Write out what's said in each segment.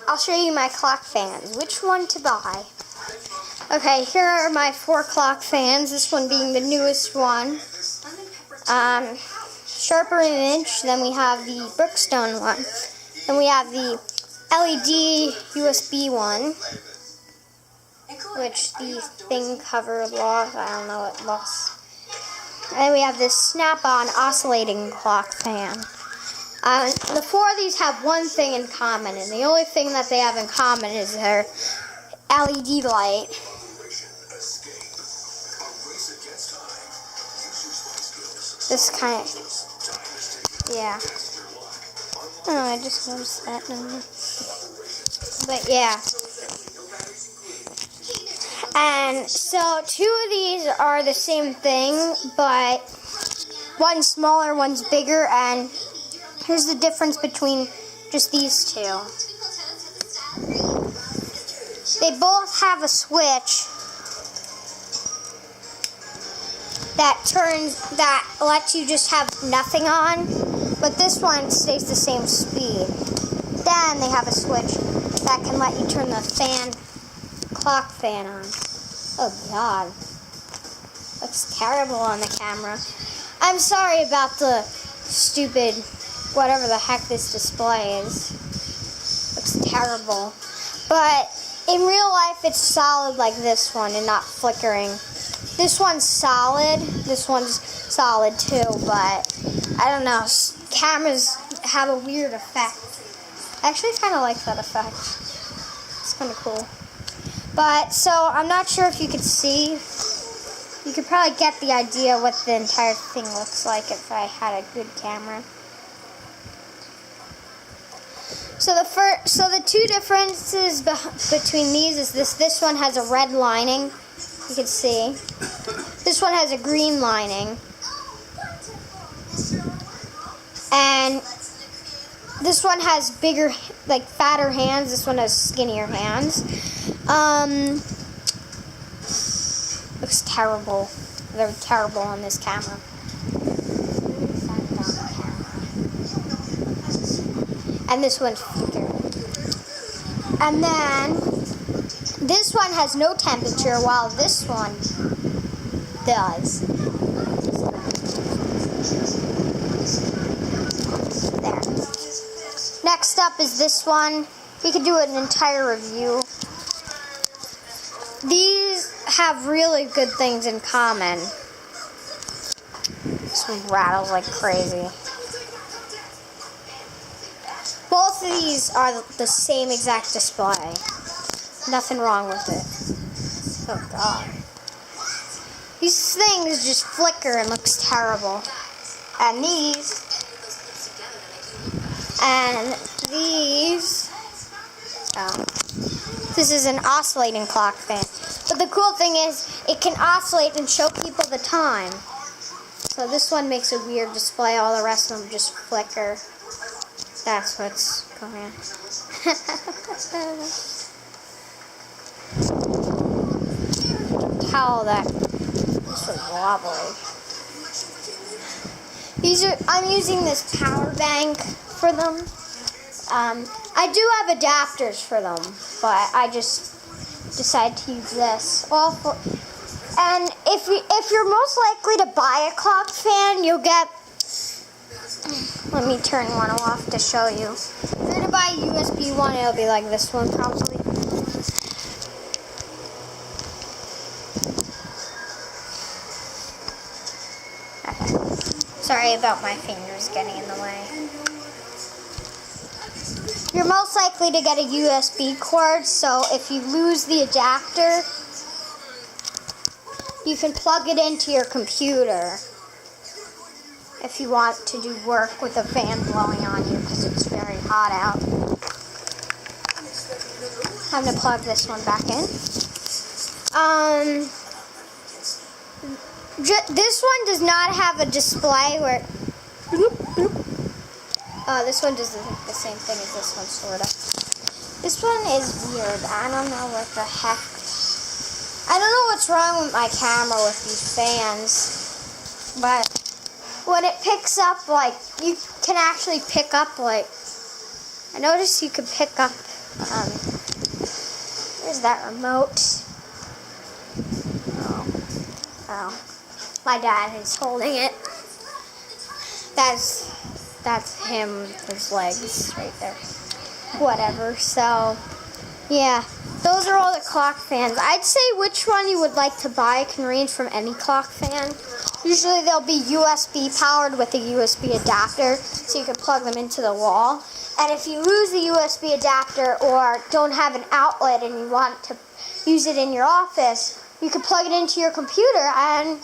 I'll show you my clock fans. Which one to buy? Okay, here are my 4 clock fans. This one being the newest one. Sharper image. Then we have the Brookstone one. Then we have the LED USB one, which the thing cover lost. I don't know, it lost. And then we have this Snap-on oscillating clock fan. The 4 of these have one thing in common, and the only thing that they have in common is their LED light. This kind of, yeah. Oh, I just noticed that. But yeah. And so 2 of these are the same thing, but one's smaller, one's bigger, and here's the difference between just these 2. They both have a switch that lets you just have nothing on, but this one stays the same speed. Then they have a switch that can let you turn the clock fan on. Oh God, looks terrible on the camera. I'm sorry about the stupid, whatever the heck this display is. Looks terrible. But in real life, it's solid like this one and not flickering. This one's solid. This one's solid too, but I don't know. Cameras have a weird effect. I actually kind of like that effect. It's kind of cool. But, so, I'm not sure if you could see. You could probably get the idea what the entire thing looks like if I had a good camera. So the 2 differences between these is this one has a red lining. You can see. This one has a green lining. And this one has bigger, like fatter hands. This one has skinnier hands. Looks terrible. They're terrible on this camera. And this one's thicker. And then this one has no temperature, while this one does. There. Next up is this one. We could do an entire review. These have really good things in common. This one rattles like crazy. Both of these are the same exact display. Nothing wrong with it. Oh God. These things just flicker and looks terrible. And these. This is an oscillating clock fan. But the cool thing is, it can oscillate and show people the time. So this one makes a weird display. All the rest of them just flicker. That's what's going on. Tell that this was wobbly. I'm using this power bank for them. I do have adapters for them, but I just decided to use this. And if you're most likely to buy a clock fan, you'll get. Let me turn one off to show you. If you're to buy a USB one, it'll be like this one probably. Okay. Sorry about my fingers getting in the way. You're most likely to get a USB cord, so if you lose the adapter, you can plug it into your computer if you want to do work with a fan blowing on you because it's very hot out. Time to plug this one back in. This one does not have a display where this one does the same thing as this one, sort of. This one is weird. I don't know what the heck. I don't know what's wrong with my camera with these fans, but when it picks up, like, you can actually pick up, like, I noticed you could pick up There's that remote. Oh, my dad is holding it. That's him, his legs right there. Whatever, so, yeah. Those are all the clock fans. I'd say which one you would like to buy can range from any clock fan. Usually they'll be USB powered with a USB adapter, so you can plug them into the wall. And if you lose the USB adapter or don't have an outlet and you want to use it in your office, you can plug it into your computer and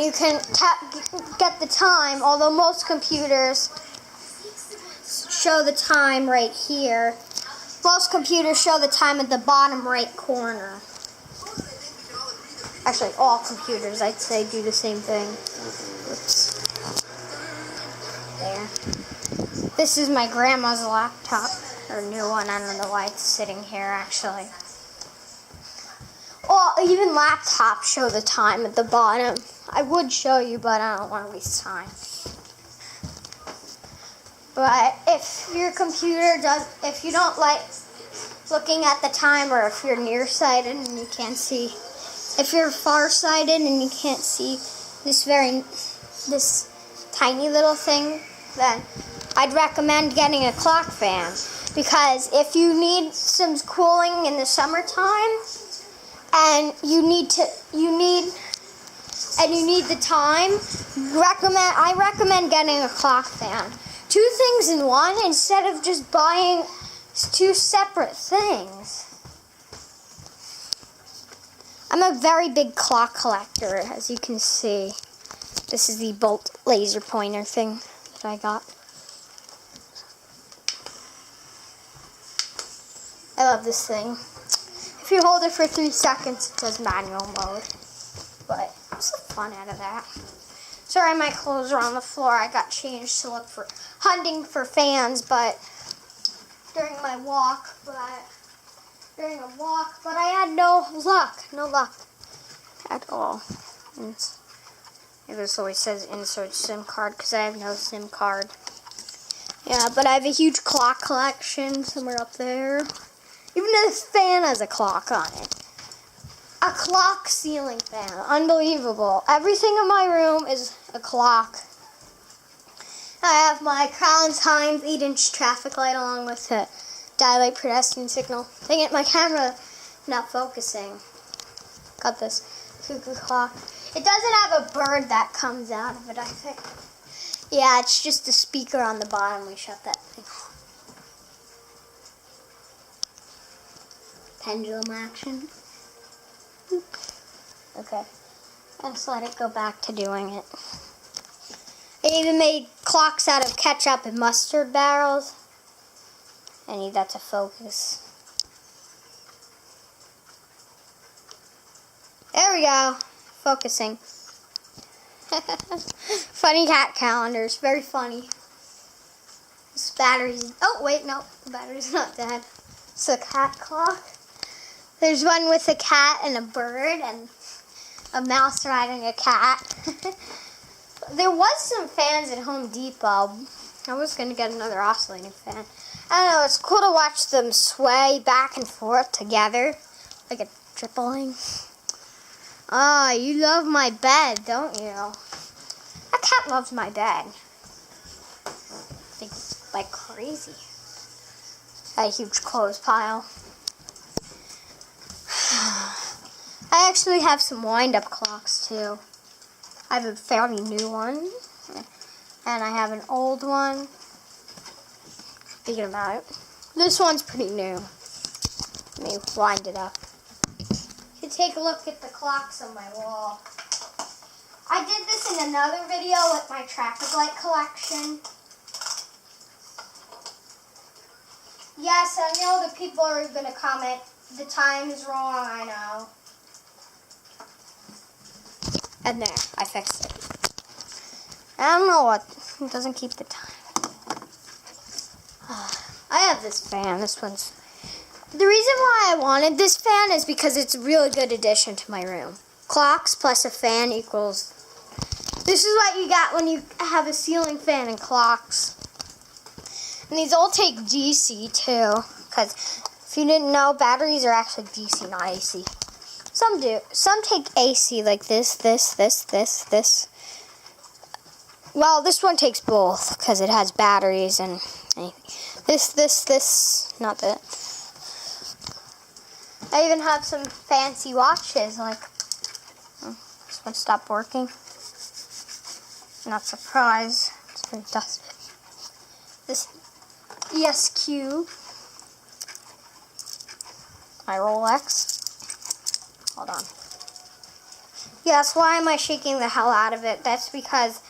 you can get the time, although most computers show the time right here. Most computers show the time at the bottom right corner. Actually, all computers, I'd say, do the same thing. Oops. There. This is my grandma's laptop, her new one. I don't know why it's sitting here, actually. Well, even laptops show the time at the bottom. I would show you, but I don't want to waste time. But if your computer if you don't like looking at the time, or if you're nearsighted and you can't see, if you're farsighted and you can't see this tiny little thing, then I'd recommend getting a clock fan, because if you need some cooling in the summertime and you need the time, I recommend getting a clock fan. Two things in one instead of just buying two separate things. I'm a very big clock collector, as you can see. This is the Bolt laser pointer thing that I got. I love this thing. If you hold it for 3 seconds, it does manual mode. But what's the fun out of that? Sorry, my clothes are on the floor. I got changed to look for hunting for fans, but during a walk, but I had no luck at all. And this always says insert SIM card because I have no SIM card. Yeah, but I have a huge clock collection somewhere up there. Even this fan has a clock on it. A clock ceiling fan. Unbelievable. Everything in my room is a clock. I have my Collins Hines 8-inch traffic light along with the daylight pedestrian signal. Dang it, my camera not focusing. Got this cuckoo clock. It doesn't have a bird that comes out of it, I think. Yeah, it's just a speaker on the bottom. We shut that thing off. Pendulum action. Okay. Let's let it go back to doing it. I even made clocks out of ketchup and mustard barrels. I need that to focus. There we go. Focusing. Funny cat calendars. Very funny. This battery's... Oh, wait, no. The battery's not dead. It's a cat clock. There's one with a cat and a bird and a mouse riding a cat. There was some fans at Home Depot. I was going to get another oscillating fan. I don't know, it's cool to watch them sway back and forth together, like a tripling. Ah, you love my bed, don't you? That cat loves my bed. Like crazy. Got a huge clothes pile. I actually have some wind-up clocks, too. I have a fairly new one, and I have an old one. Speaking about it, this one's pretty new. Let me wind it up. You can take a look at the clocks on my wall. I did this in another video with my traffic light collection. Yes, I know that people are going to comment, the time is wrong, I know. And there, I fixed it. I don't know what, it doesn't keep the time. I have this fan, this one's... The reason why I wanted this fan is because it's a really good addition to my room. Clocks plus a fan equals... This is what you got when you have a ceiling fan and clocks. And these all take DC too, because if you didn't know, batteries are actually DC, not AC. Some do. Some take AC, like this. Well, this one takes both, because it has batteries and this, not that. I even have some fancy watches, like, this one stopped working. Not surprised. It's been dusted. This ESQ. My Rolex. Hold on. Yes, why am I shaking the hell out of it? That's because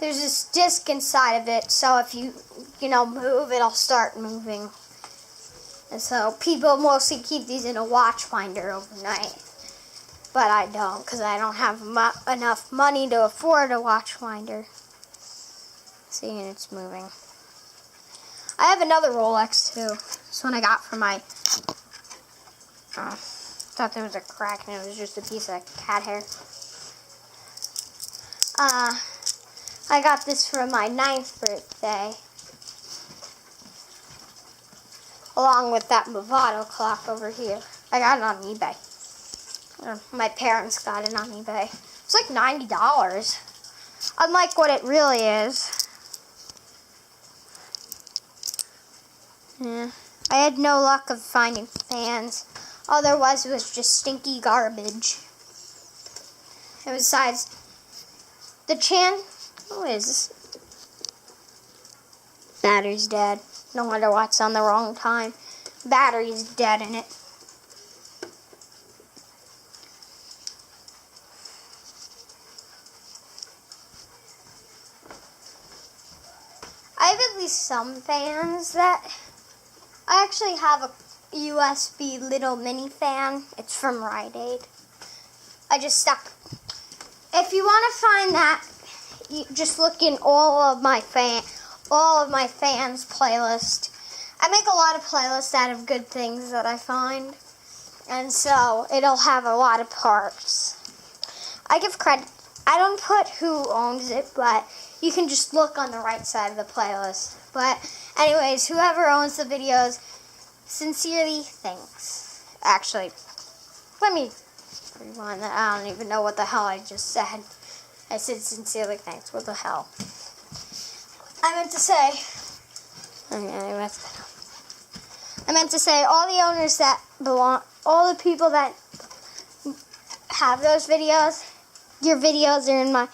there's this disc inside of it, so if you move, it'll start moving. And so people mostly keep these in a watch finder overnight. But I don't, because I don't have enough money to afford a watch finder. See, and it's moving. I have another Rolex, too. This one I got from my... thought there was a crack, and it was just a piece of cat hair. I got this for my 9th birthday. Along with that Movado clock over here. I got it on eBay. My parents got it on eBay. It's like $90. Unlike what it really is. Yeah. I had no luck of finding fans. All there was just stinky garbage. And besides, the who is this? Battery's dead. No wonder why it's on the wrong time. Battery's dead in it. I have at least some fans that... I actually have a USB little mini fan. It's from Rite Aid. I just stuck... If you want to find that, you just look in all of my fans playlist. I make a lot of playlists out of good things that I find. And so it'll have a lot of parts. I give credit. I don't put who owns it, but you can just look on the right side of the playlist. But anyways, whoever owns the videos, sincerely, thanks. Actually, let me rewind that. I don't even know what the hell I just said. I said sincerely thanks. What the hell? I meant to say all the owners that all the people that have those videos, your videos are in my...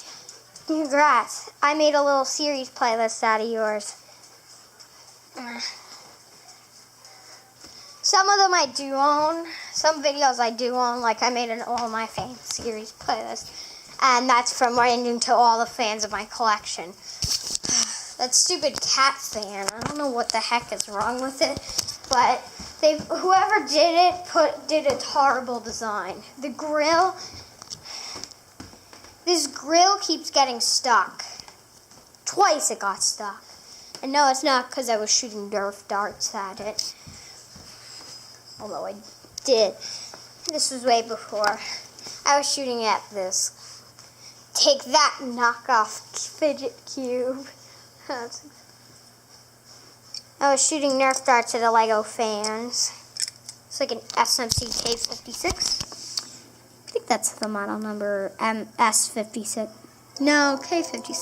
Congrats. I made a little series playlist out of yours. Some of them I do own. Some videos I do own. Like I made an All My Fans series playlist. And that's from random to all the fans of my collection. That stupid cat fan. I don't know what the heck is wrong with it. But whoever did it did a horrible design. The grill... This grill keeps getting stuck. Twice it got stuck. And no, it's not because I was shooting Nerf darts at it. Although I did. This was way before. I was shooting at this. Take that, knockoff fidget cube. I was shooting Nerf darts at the Lego fans. It's like an SMC K56. I think that's the model number, S56. No, K56.